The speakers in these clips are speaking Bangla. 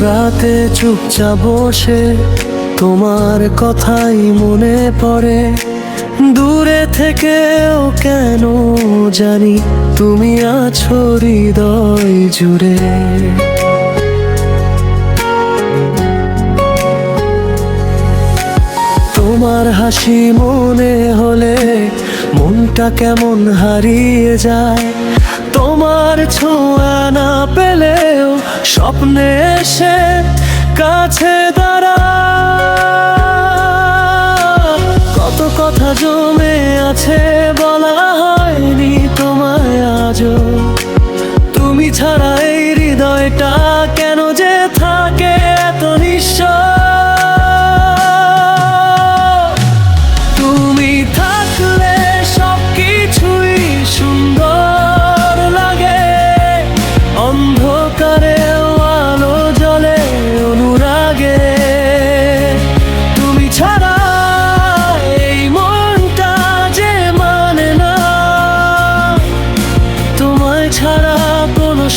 রাতে চুপচাপ বসে তোমার কথাই মনে পড়ে। দূরে থেকেও কেন জানি তুমি আছো হৃদয় জুড়ে। তোমার হাসি মনে হলে মনটা কেমন হারিয়ে যায়। তোমার ছোঁয়া না পেলেও স্বপ্নে এসে কাছে দাঁড়ায়। কত কথা জমে আছে বলা হয়নি তোমায় আজও। তুমি ছাড়া এই হৃদয়টা কেন যে থাকে এত নিঃশ্বাস।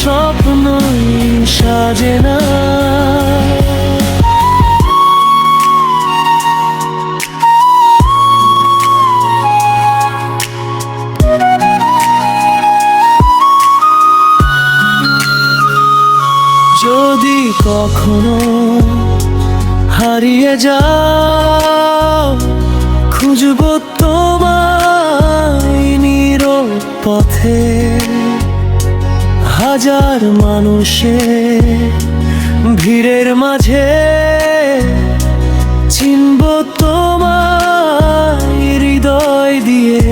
স্বপ্নই সাজে না। যদি কখনো হারিয়ে যাও, খুঁজবো তোমায় নীরব পথে। হাজার মানুষের ভিড়ের মাঝে চিনব তোমায় হৃদয় দিয়ে।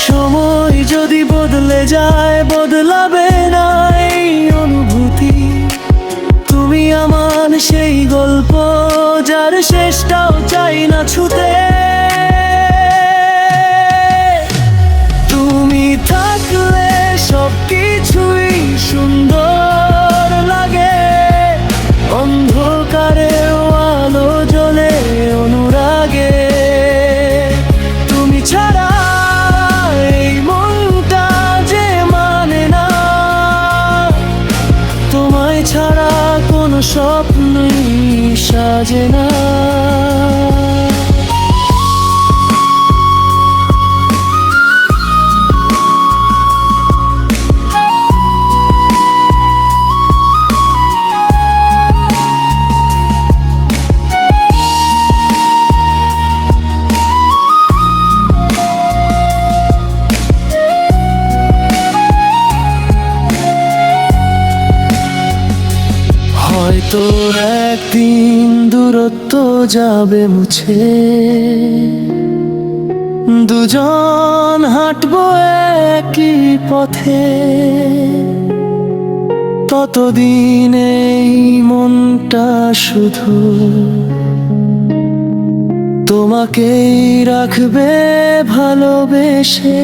সময় যদি বদলে যায় বদলাবে না এই অনুভূতি। তুমি আমার সেই গল্প যার শেষটাও চাই না ছুতে। সবকিছুই সুন্দর লাগে, অন্ধকারে আলো জ্বলে অনুরাগে। তুমি ছাড়া এই মনটা যে মানে না, তোমায় ছাড়া কোনো স্বপ্নই সাজে না। হয়তো একদিন দূরত্ব যাবে মুছে, দুজন হাঁটবো একই পথে। ততদিন এই মনটা শুধু তোমাকেই রাখবে ভালোবেসে।